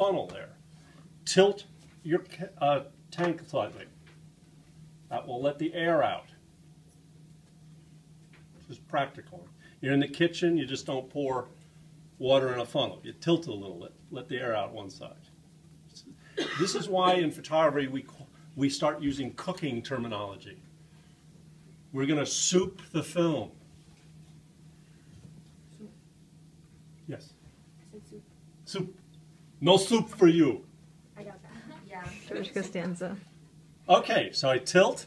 funnel there. Tilt your tank slightly. That will let the air out. This is practical. You're in the kitchen, you just don't pour water in a funnel. You tilt it a little, let the air out one side. This is why in photography we start using cooking terminology. We're going to soup the film. Soup. Yes. I said soup. Soup. No soup for you. I got that. Yeah. George Costanza. Okay, so I tilt.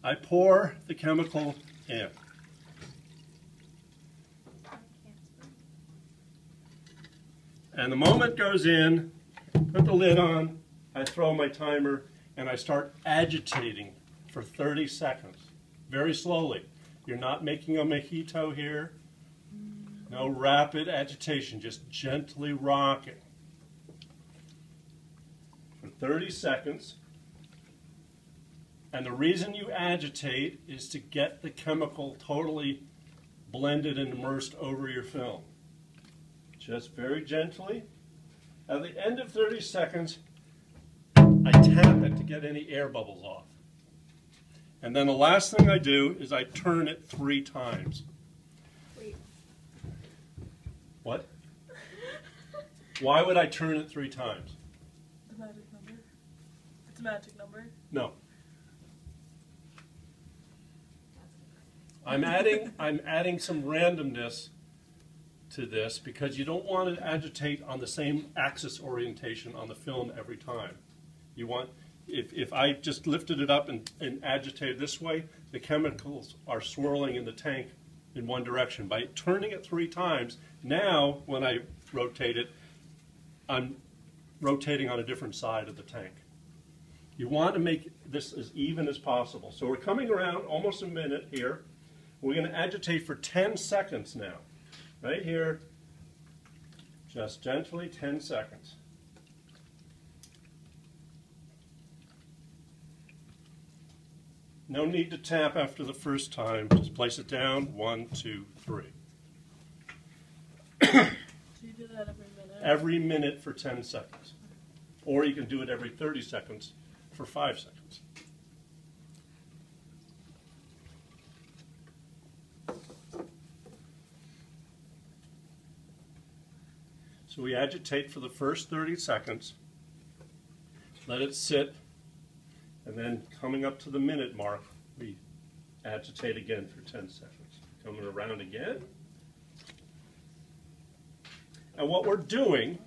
I pour the chemical in. And the moment goes in, put the lid on, I throw my timer, and I start agitating for 30 seconds. Very slowly. You're not making a mojito here. No rapid agitation, just gently rocking. For 30 seconds. And the reason you agitate is to get the chemical totally blended and immersed over your film. Just very gently. At the end of 30 seconds, I tap it to get any air bubbles off. And then the last thing I do is I turn it 3 times. Wait. What? Why would I turn it 3 times? The magic number? It's a magic number. No. I'm adding some randomness to this because you don't want to agitate on the same axis orientation on the film every time. You want, if I just lifted it up and agitated this way, the chemicals are swirling in the tank in one direction. By turning it 3 times, now when I rotate it, I'm rotating on a different side of the tank. You want to make this as even as possible. So we're coming around almost a minute here. We're going to agitate for 10 seconds now. Right here, just gently 10 seconds. No need to tap after the first time. Just place it down. 1, 2, 3. Do you do that every minute? Every minute for 10 seconds. Or you can do it every 30 seconds for 5 seconds. So we agitate for the first 30 seconds, let it sit, and then coming up to the minute mark, we agitate again for 10 seconds. Coming around again. And what we're doing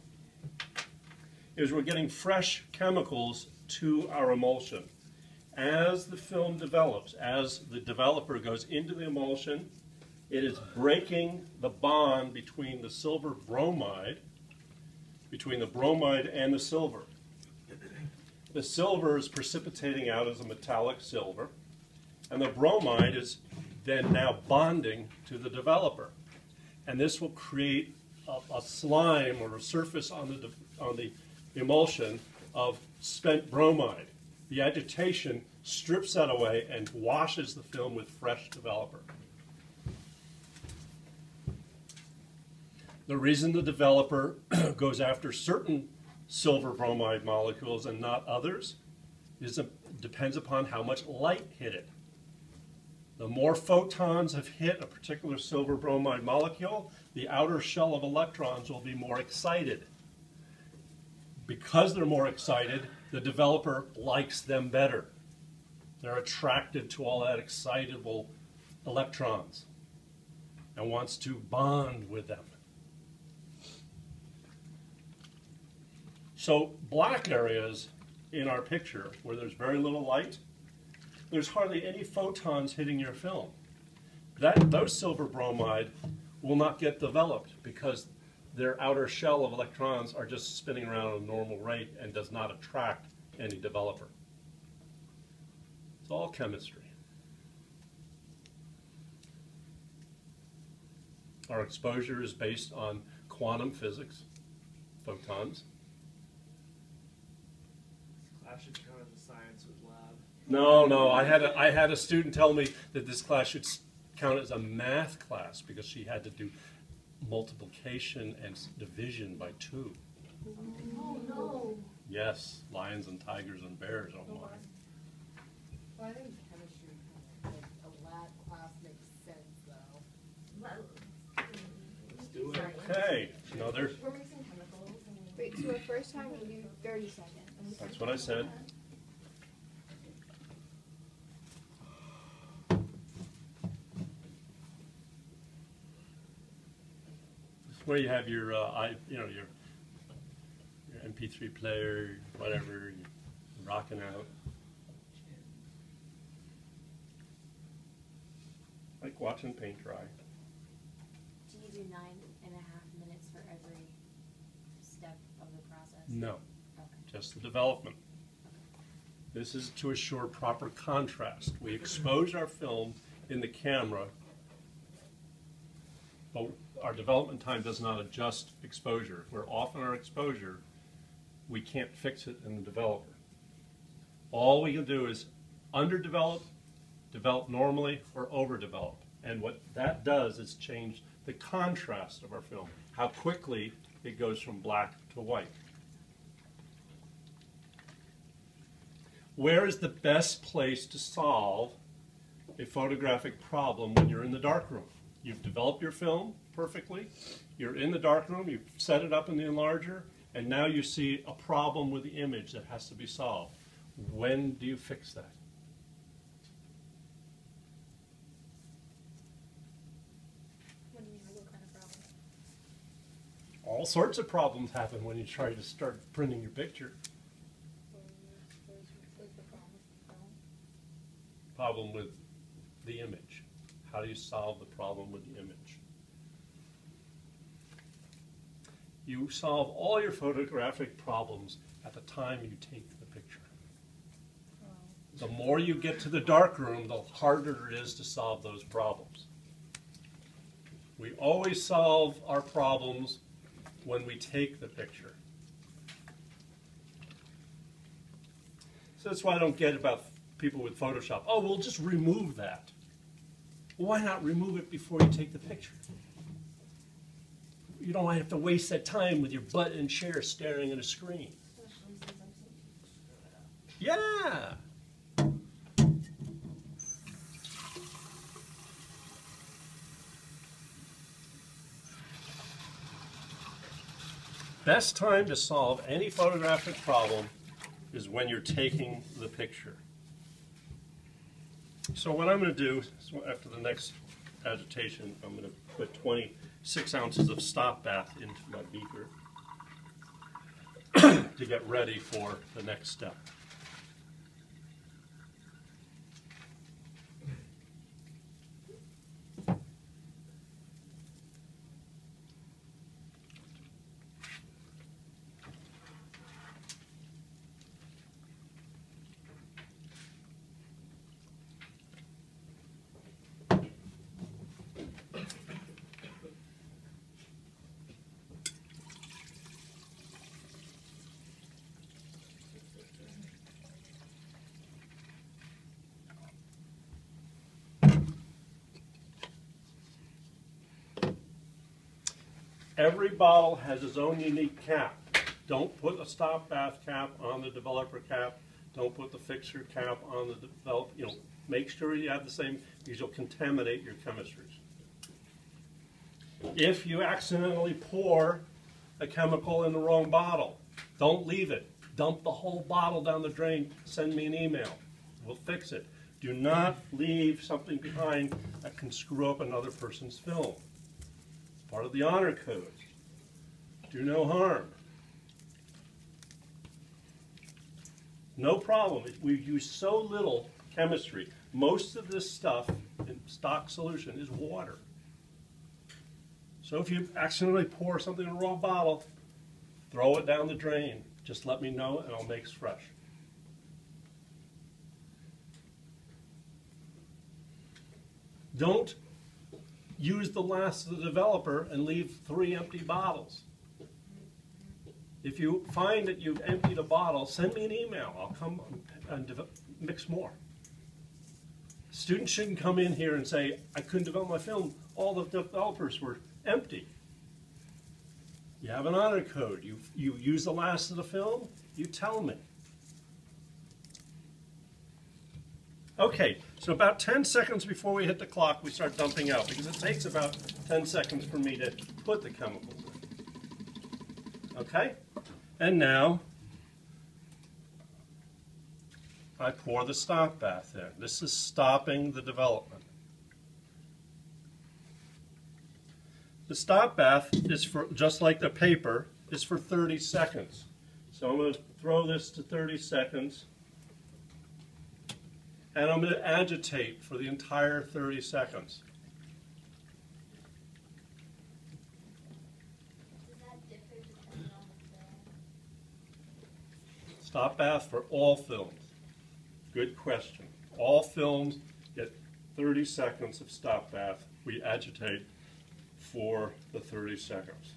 is we're getting fresh chemicals to our emulsion. As the film develops, as the developer goes into the emulsion, it is breaking the bond between the silver bromide, between the bromide and the silver. The silver is precipitating out as a metallic silver, and the bromide is then now bonding to the developer. And this will create a slime or a surface on the emulsion of spent bromide. The agitation strips that away and washes the film with fresh developer. The reason the developer goes after certain silver bromide molecules and not others depends upon how much light hit it. The more photons have hit a particular silver bromide molecule, the outer shell of electrons will be more excited. Because they're more excited, the developer likes them better. They're attracted to all that excitable electrons and wants to bond with them. So black areas in our picture where there's very little light, there's hardly any photons hitting your film. Those silver bromide will not get developed because their outer shell of electrons are just spinning around at a normal rate and does not attract any developer. It's all chemistry. Our exposure is based on quantum physics, photons. I should count as a science with lab. No, I had a student tell me that this class should count as a math class because she had to do multiplication and division by 2. Oh no. Yes, lions and tigers and bears on mine. Well, I think chemistry, like a lab class makes sense though. Let's do it. Sorry. Okay, another. We're mixing chemicals. Wait, so our first time we do 30 seconds. That's what I said. This is where you have your, your MP3 player, whatever, you're rocking out. Like watching paint dry. Do you do 9.5 minutes for every step of the process? No, Okay. just the development. This is to assure proper contrast. We expose our film in the camera, but our development time does not adjust exposure. If we're off in our exposure, we can't fix it in the developer. All we can do is underdevelop, develop normally, or overdevelop. And what that does is change the contrast of our film, how quickly it goes from black to white. Where is the best place to solve a photographic problem when you're in the darkroom? You've developed your film perfectly, you're in the darkroom, you've set it up in the enlarger, and now you see a problem with the image that has to be solved. When do you fix that? What do you mean, what kind of problem? All sorts of problems happen when you try to start printing your picture. What's the problem with the film? Problem with the image. How do you solve the problem with the image? You solve all your photographic problems at the time you take the picture. The more you get to the darkroom, the harder it is to solve those problems. We always solve our problems when we take the picture. So that's why I don't get about people with Photoshop. Oh, we'll just remove that. Why not remove it before you take the picture? You don't have to waste that time with your butt in chair staring at a screen. Yeah. Best time to solve any photographic problem is when you're taking the picture. So what I'm going to do, after the next agitation, I'm going to put 26 ounces of stop bath into my beaker to get ready for the next step. Every bottle has its own unique cap. Don't put a stop bath cap on the developer cap. Don't put the fixer cap on the developer. Make sure you have the same, because you'll contaminate your chemistries. If you accidentally pour a chemical in the wrong bottle, don't leave it. Dump the whole bottle down the drain. Send me an email. We'll fix it. Do not leave something behind that can screw up another person's film. Part of the honor code. Do no harm. No problem. We use so little chemistry. Most of this stuff in stock solution is water. So if you accidentally pour something in the wrong bottle, throw it down the drain. Just let me know and I'll make it fresh. Don't use the last of the developer and leave 3 empty bottles. If you find that you've emptied a bottle, send me an email. I'll come and mix more. Students shouldn't come in here and say, I couldn't develop my film. All the developers were empty. You have an honor code. You use the last of the film, you tell me. Okay, so about 10 seconds before we hit the clock, we start dumping out because it takes about 10 seconds for me to put the chemicals in. Okay? And now, I pour the stop bath in. This is stopping the development. The stop bath is for, just like the paper, is for 30 seconds. So I'm going to throw this to 30 seconds. And I'm going to agitate for the entire 30 seconds. Does that differ depending on the film? Stop bath for all films. Good question. All films get 30 seconds of stop bath. We agitate for the 30 seconds.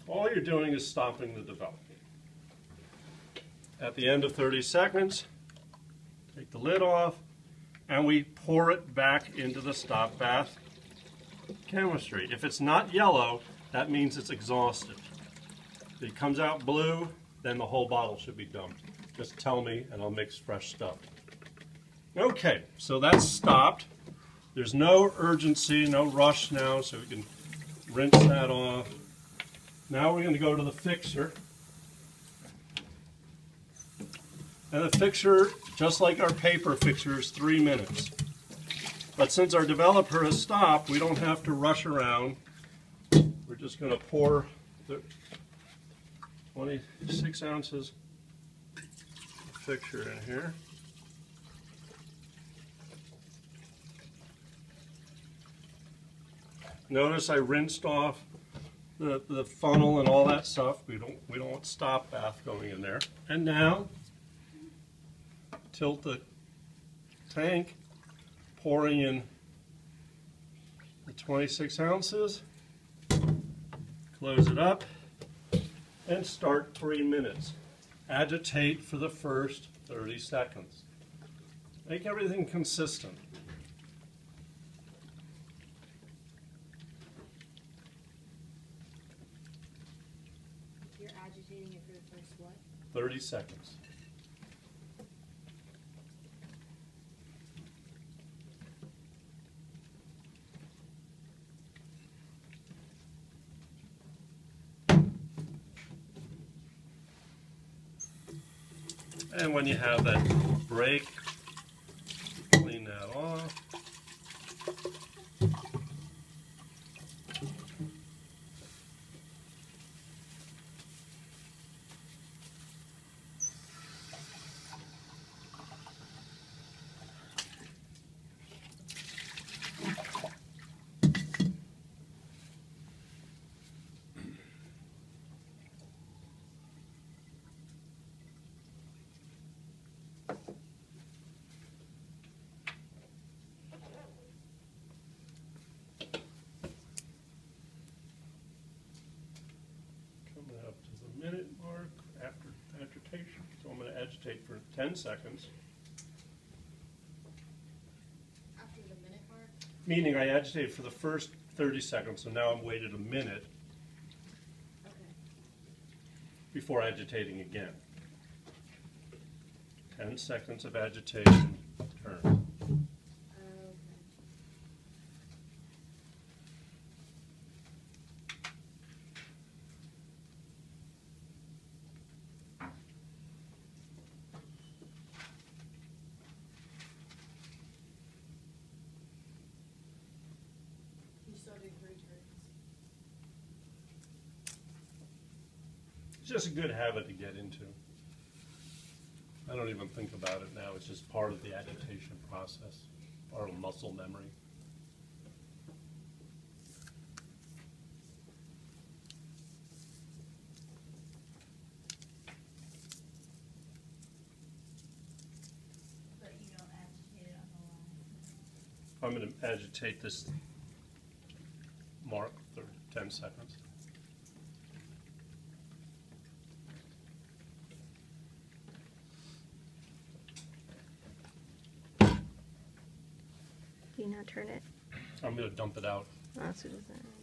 All you're doing is stopping the development. At the end of 30 seconds, take the lid off, and we pour it back into the stop bath chemistry. If it's not yellow, that means it's exhausted. If it comes out blue, then the whole bottle should be dumped. Just tell me, and I'll mix fresh stuff. Okay, so that's stopped. There's no urgency, no rush now, so we can rinse that off. Now we're going to go to the fixer. And the fixer, just like our paper fixer, is 3 minutes. But since our developer has stopped, we don't have to rush around. We're just going to pour the 26 ounces fixture in here. Notice I rinsed off the funnel and all that stuff. We don't want stop bath going in there. And now, tilt the tank, pouring in the 26 ounces, close it up, and start 3 minutes. Agitate for the first 30 seconds. Make everything consistent. You're agitating it for the first what? 30 seconds. And when you have that break, clean that off. Coming up to the minute mark after agitation. So I'm going to agitate for 10 seconds. After the minute mark? Meaning I agitated for the first 30 seconds, so now I'm waited a minute Okay. before agitating again. 10 seconds of agitation, turn. Okay. You still do 3 turns? It's just a good habit to get into. I don't even think about it now. It's just part of the agitation process, part of muscle memory. But you don't agitate it on the line. I'm going to agitate this mark for 10 seconds. Do you not turn it? I'm going to dump it out. Oh, so does that.